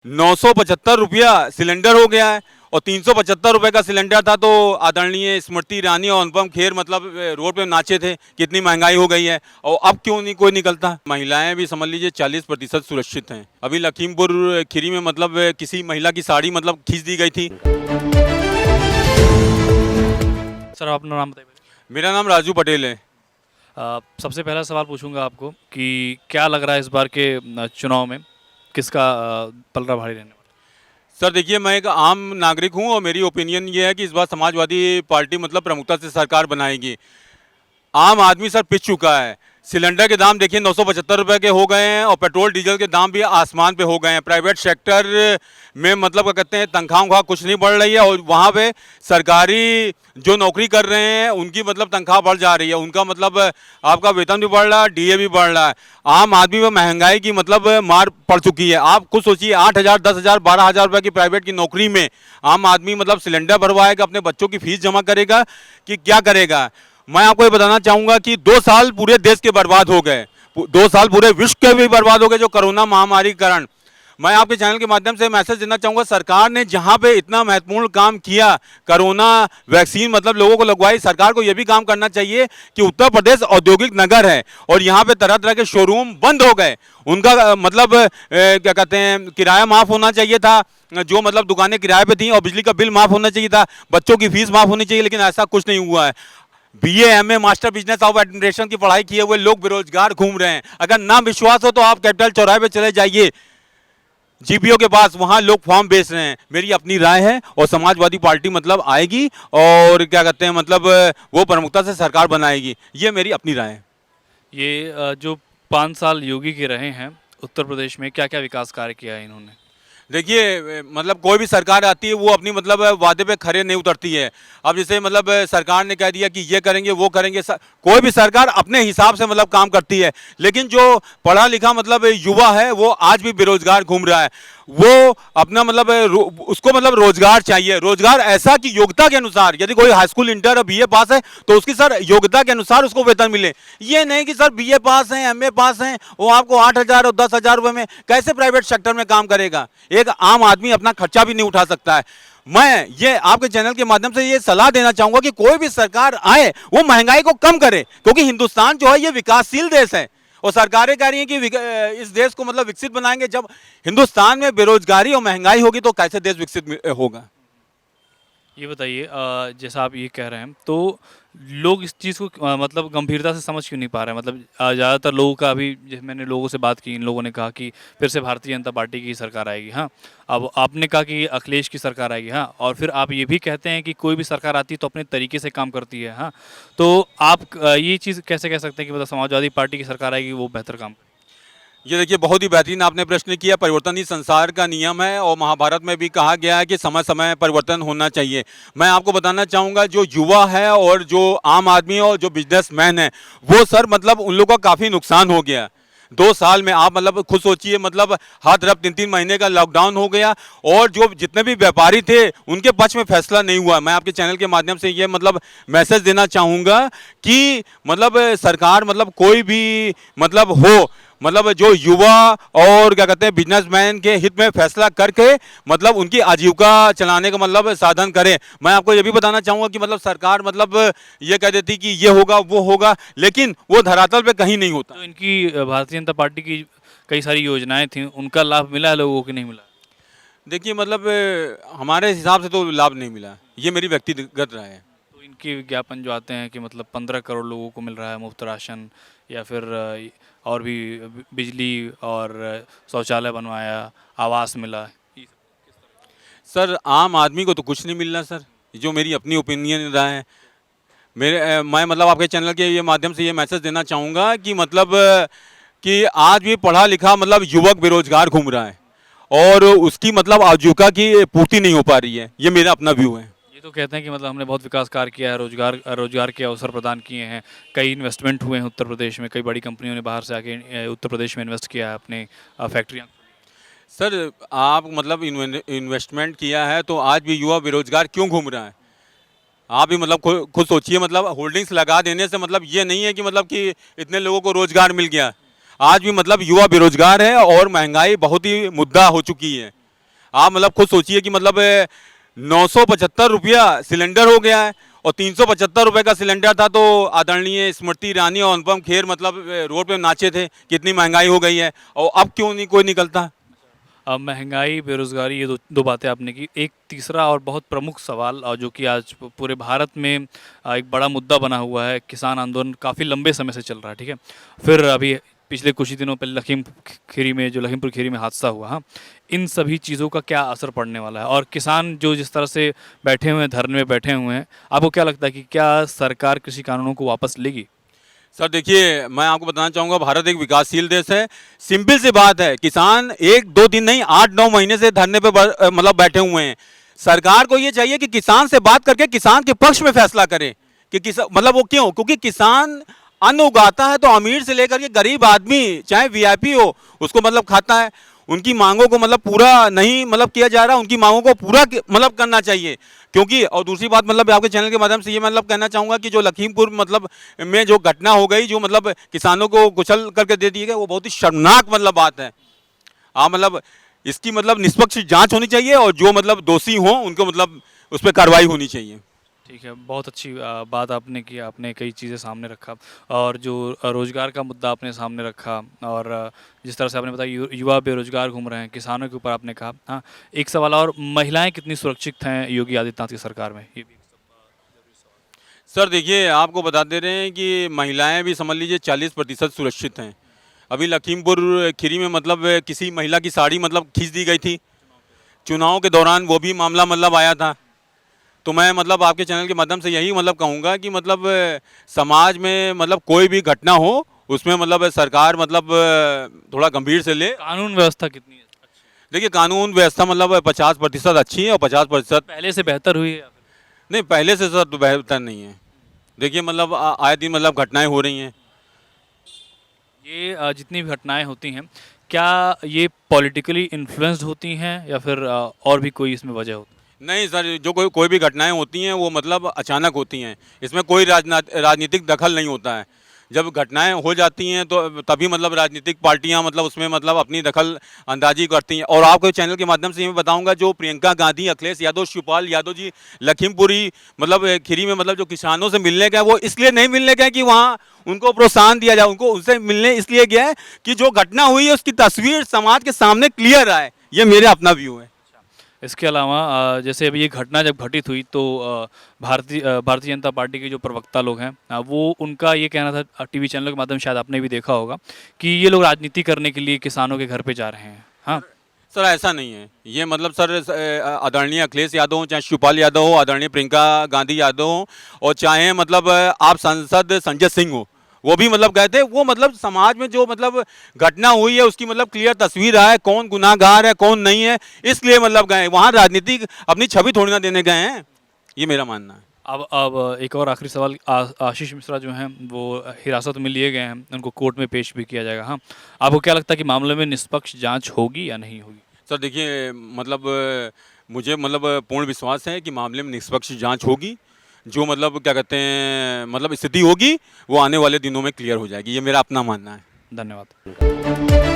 ₹975 cylinder हो गया है और ₹375 का सिलेंडर था तो आदरणीय स्मृति ईरानी और अनुपम खेर मतलब रोड पे नाचे थे कितनी महंगाई हो गई है। और अब क्यों नहीं कोई निकलता। महिलाएं भी समझ लीजिए 40% सुरक्षित हैं। अभी लखीमपुर खीरी में मतलब किसी महिला की साड़ी मतलब खींच दी गई थी। सर अपना नाम बताइए। मेरा नाम राजू पटेल है। सबसे पहला सवाल पूछूंगा आपको कि क्या लग रहा है इस बार के चुनाव में किसका पलड़ा भारी रहने वाला सर देखिए, मैं एक आम नागरिक हूं और मेरी ओपिनियन ये है कि इस बार समाजवादी पार्टी मतलब प्रमुखता से सरकार बनाएगी। आम आदमी सर पिस चुका है। सिलेंडर के दाम देखिए ₹975 के हो गए हैं और पेट्रोल डीजल के दाम भी आसमान पे हो गए हैं। प्राइवेट सेक्टर में मतलब क्या कहते हैं तनख्वाह वनख्वाह कुछ नहीं बढ़ रही है और वहाँ पे सरकारी जो नौकरी कर रहे हैं उनकी मतलब तनख्वाह बढ़ जा रही है। उनका मतलब आपका वेतन भी बढ़ रहा है, डीए भी बढ़ रहा है। आम आदमी में महंगाई की मतलब मार पड़ चुकी है। आप खुद सोचिए 8,000, 10,000, 12,000 रुपये की प्राइवेट की नौकरी में आम आदमी मतलब सिलेंडर भरवाएगा, अपने बच्चों की फीस जमा करेगा कि क्या करेगा। मैं आपको ये बताना चाहूँगा कि 2 साल पूरे देश के बर्बाद हो गए, 2 साल पूरे विश्व के भी बर्बाद हो गए जो कोरोना महामारी के कारण। मैं आपके चैनल के माध्यम से मैसेज देना चाहूँगा, सरकार ने जहाँ पे इतना महत्वपूर्ण काम किया, कोरोना वैक्सीन मतलब लोगों को लगवाई, सरकार को ये भी काम करना चाहिए कि उत्तर प्रदेश औद्योगिक नगर है और यहाँ पे तरह तरह के शोरूम बंद हो गए। उनका मतलब क्या कहते हैं किराया माफ़ होना चाहिए था, जो मतलब दुकानें किराए पे थी, और बिजली का बिल माफ़ होना चाहिए था, बच्चों की फीस माफ़ होनी चाहिए, लेकिन ऐसा कुछ नहीं हुआ है। BA, MA, master business of administration की पढ़ाई किए हुए लोग बेरोजगार घूम रहे हैं। अगर ना विश्वास हो तो आप कैपिटल चौराहे पे चले जाइए, जीपीओ के पास, वहां लोग फॉर्म बेच रहे हैं। मेरी अपनी राय है और समाजवादी पार्टी मतलब आएगी और क्या कहते हैं मतलब वो प्रमुखता से सरकार बनाएगी। ये मेरी अपनी राय है। ये जो 5 साल योगी के रहे हैं उत्तर प्रदेश में क्या क्या विकास कार्य किया है इन्होंने? देखिए मतलब कोई भी सरकार आती है वो अपनी मतलब वादे पे खरे नहीं उतरती है। अब जैसे मतलब सरकार ने कह दिया कि ये करेंगे वो करेंगे, कोई भी सरकार अपने हिसाब से मतलब काम करती है, लेकिन जो पढ़ा लिखा मतलब युवा है वो आज भी बेरोजगार घूम रहा है। वो अपना मतलब उसको मतलब रोजगार चाहिए, रोजगार ऐसा कि योग्यता के अनुसार, यदि कोई हाई स्कूल इंटर और बीए पास है तो उसकी सर योग्यता के अनुसार उसको वेतन मिले। ये नहीं कि सर बीए पास हैं, एमए पास हैं, वो आपको 8,000 और 10,000 रुपये में कैसे प्राइवेट सेक्टर में काम करेगा। एक आम आदमी अपना खर्चा भी नहीं उठा सकता है। मैं ये आपके चैनल के माध्यम से ये सलाह देना चाहूंगा कि कोई भी सरकार आए वो महंगाई को कम करे, क्योंकि हिंदुस्तान जो है ये विकासशील देश है और सरकारें कह रही हैं कि इस देश को मतलब विकसित बनाएंगे। जब हिंदुस्तान में बेरोजगारी और महंगाई होगी तो कैसे देश विकसित होगा। ये बताइए जैसा आप ये कह रहे हैं तो लोग इस चीज़ को मतलब गंभीरता से समझ क्यों नहीं पा रहे हैं? मतलब ज़्यादातर लोगों का अभी जैसे मैंने लोगों से बात की, इन लोगों ने कहा कि फिर से भारतीय जनता पार्टी की सरकार आएगी। हाँ, अब आपने कहा कि अखिलेश की सरकार आएगी। हाँ, और फिर आप ये भी कहते हैं कि कोई भी सरकार आती है तो अपने तरीके से काम करती है। हाँ, तो आप ये चीज़ कैसे कह सकते हैं कि मतलब समाजवादी पार्टी की सरकार आएगी वो बेहतर काम करेगी? ये देखिए बहुत ही बेहतरीन आपने प्रश्न किया। परिवर्तन ही संसार का नियम है और महाभारत में भी कहा गया है कि समय समय परिवर्तन होना चाहिए। मैं आपको बताना चाहूँगा जो युवा है और जो आम आदमी और जो बिजनेसमैन है वो सर मतलब उन लोगों का काफ़ी नुकसान हो गया 2 साल में। आप मतलब खुद सोचिए, मतलब हर तरफ 3-3 महीने का लॉकडाउन हो गया और जो जितने भी व्यापारी थे उनके पक्ष में फैसला नहीं हुआ। मैं आपके चैनल के माध्यम से ये मतलब मैसेज देना चाहूँगा कि मतलब सरकार मतलब कोई भी मतलब हो, मतलब जो युवा और क्या कहते हैं बिजनेसमैन के हित में फैसला करके मतलब उनकी आजीविका चलाने का मतलब साधन करें। मैं आपको ये भी बताना चाहूँगा कि मतलब सरकार मतलब ये कह देती कि ये होगा वो होगा, लेकिन वो धरातल पे कहीं नहीं होता। तो इनकी भारतीय जनता पार्टी की कई सारी योजनाएं थी, उनका लाभ मिला है लोगों को नहीं मिला? देखिए मतलब हमारे हिसाब से तो लाभ नहीं मिला, ये मेरी व्यक्तिगत राय है। तो इनके विज्ञापन जो आते हैं कि मतलब 15 करोड़ लोगों को मिल रहा है मुफ्त राशन, या फिर और भी बिजली और शौचालय बनवाया, आवास मिला, ये सब सर आम आदमी को तो कुछ नहीं मिल रहा सर, जो मेरी अपनी ओपिनियन रहा है। मैं मतलब आपके चैनल के ये माध्यम से ये मैसेज देना चाहूँगा कि मतलब कि आज भी पढ़ा लिखा मतलब युवक बेरोजगार घूम रहा है और उसकी मतलब आजीविका की पूर्ति नहीं हो पा रही है। ये मेरा अपना व्यू है। ये तो कहते हैं कि मतलब हमने बहुत विकास कार्य किया है, रोजगार के अवसर प्रदान किए हैं, कई इन्वेस्टमेंट हुए हैं उत्तर प्रदेश में, कई बड़ी कंपनियों ने बाहर से आके उत्तर प्रदेश में इन्वेस्ट किया है, अपने फैक्ट्रियाँ। सर आप मतलब इन्वेस्टमेंट किया है तो आज भी युवा बेरोजगार क्यों घूम रहा है। आप भी मतलब खुद सोचिए, मतलब होल्डिंग्स लगा देने से मतलब ये नहीं है कि मतलब कि इतने लोगों को रोजगार मिल गया। आज भी मतलब युवा बेरोजगार है और महंगाई बहुत ही मुद्दा हो चुकी है। आप मतलब खुद सोचिए कि मतलब 975 रुपया सिलेंडर हो गया है, और 375 रुपये का सिलेंडर था तो आदरणीय स्मृति ईरानी और अनुपम खेर मतलब रोड पे नाचे थे कितनी महंगाई हो गई है, और अब क्यों नहीं कोई निकलता। महंगाई, बेरोज़गारी, ये दो बातें आपने की। एक तीसरा और बहुत प्रमुख सवाल जो कि आज पूरे भारत में एक बड़ा मुद्दा बना हुआ है, किसान आंदोलन काफ़ी लंबे समय से चल रहा है, ठीक है? फिर अभी पिछले कुछ ही दिनों पहले लखीमपुर खीरी में हादसा हुआ, हाँ? इन सभी चीज़ों का क्या असर पड़ने वाला है? और किसान जो जिस तरह से बैठे हुए हैं, धरने में बैठे हुए हैं, आपको क्या लगता है कि क्या सरकार कृषि कानूनों को वापस लेगी? सर देखिए, मैं आपको बताना चाहूँगा, भारत एक विकासशील देश है। सिंपल सी बात है, किसान 1-2 दिन नहीं 8-9 महीने से धरने पे मतलब बैठे हुए हैं। सरकार को ये चाहिए कि किसान से बात करके किसान के पक्ष में फैसला करे कि किसान मतलब वो क्यों, क्योंकि किसान अन्न उगाता है तो अमीर से लेकर के गरीब आदमी चाहे वीआईपी हो उसको मतलब खाता है। उनकी मांगों को मतलब पूरा नहीं मतलब किया जा रहा, उनकी मांगों को पूरा मतलब करना चाहिए। क्योंकि और दूसरी बात मतलब आपके चैनल के माध्यम से ये मतलब कहना चाहूँगा कि जो लखीमपुर मतलब में जो घटना हो गई, जो मतलब किसानों को कुचल करके दे दिए गए, वो बहुत ही शर्मनाक मतलब बात है। मतलब इसकी मतलब निष्पक्ष जांच होनी चाहिए, और जो मतलब दोषी हों उनको मतलब उस पर कार्रवाई होनी चाहिए। ठीक है, बहुत अच्छी बात आपने की। आपने कई चीज़ें सामने रखा, और जो रोज़गार का मुद्दा आपने सामने रखा, और जिस तरह से आपने बताया युवा बेरोजगार घूम रहे हैं, किसानों के ऊपर आपने कहा। हाँ, एक सवाल और, महिलाएं कितनी सुरक्षित हैं योगी आदित्यनाथ की सरकार में? ये भी सर देखिए, आपको बता दे रहे हैं कि महिलाएं भी समझ लीजिए 40% सुरक्षित हैं। अभी लखीमपुर खीरी में मतलब किसी महिला की साड़ी मतलब खींच दी गई थी चुनाव के दौरान, वो भी मामला मतलब आया था। तो मैं मतलब आपके चैनल के माध्यम से यही मतलब कहूँगा कि मतलब समाज में मतलब कोई भी घटना हो उसमें मतलब सरकार मतलब थोड़ा गंभीर से ले। कानून व्यवस्था कितनी है? देखिए, कानून व्यवस्था मतलब 50% अच्छी है और 50% पहले से बेहतर हुई है या फिर? नहीं, पहले से सर तो बेहतर नहीं है। देखिए मतलब आए दिन मतलब घटनाएं हो रही हैं। ये जितनी भी घटनाएं होती हैं, क्या ये पॉलिटिकली इन्फ्लुएंस्ड होती हैं या फिर और भी कोई इसमें वजह होती है? नहीं सर, जो कोई भी घटनाएं होती हैं वो मतलब अचानक होती हैं, इसमें कोई राजनीतिक दखल नहीं होता है। जब घटनाएं हो जाती हैं तो तभी मतलब राजनीतिक पार्टियां मतलब उसमें मतलब अपनी दखल अंदाजी करती हैं। और आपके चैनल के माध्यम से ये मैं बताऊंगा, जो प्रियंका गांधी, अखिलेश यादव, शिवपाल यादव जी लखीमपुरी मतलब खीरी में मतलब जो किसानों से मिलने गए, वो इसलिए नहीं मिलने गए कि वहाँ उनको प्रोत्साहन दिया जाए, उनको उनसे मिलने इसलिए गया है कि जो घटना हुई है उसकी तस्वीर समाज के सामने क्लियर आए। ये मेरा अपना व्यू है। इसके अलावा जैसे अभी ये घटना जब घटित हुई तो भारतीय जनता पार्टी के जो प्रवक्ता लोग हैं, वो उनका ये कहना था, टीवी चैनलों के माध्यम से शायद आपने भी देखा होगा, कि ये लोग राजनीति करने के लिए किसानों के घर पे जा रहे हैं। हाँ, सर ऐसा नहीं है। ये मतलब सर आदरणीय अखिलेश यादव हो, चाहे शिवपाल यादव हो, आदरणीय प्रियंका गांधी यादव हो, और चाहे मतलब आप सांसद संजय सिंह हो, वो भी मतलब गए थे। वो मतलब समाज में जो मतलब घटना हुई है उसकी मतलब क्लियर तस्वीर है, कौन गुनाहगार है कौन नहीं है, इसलिए मतलब गए। वहाँ राजनीतिक अपनी छवि थोड़ी ना देने गए हैं, ये मेरा मानना है। अब एक और आखिरी सवाल। आशीष मिश्रा जो हैं वो हिरासत में लिए गए हैं, उनको कोर्ट में पेश भी किया जाएगा। हाँ, आपको क्या लगता है कि मामले में निष्पक्ष जांच होगी या नहीं होगी? सर देखिए मतलब मुझे मतलब पूर्ण विश्वास है कि मामले में निष्पक्ष जांच होगी। जो मतलब क्या कहते हैं मतलब स्थिति होगी वो आने वाले दिनों में क्लियर हो जाएगी, ये मेरा अपना मानना है। धन्यवाद।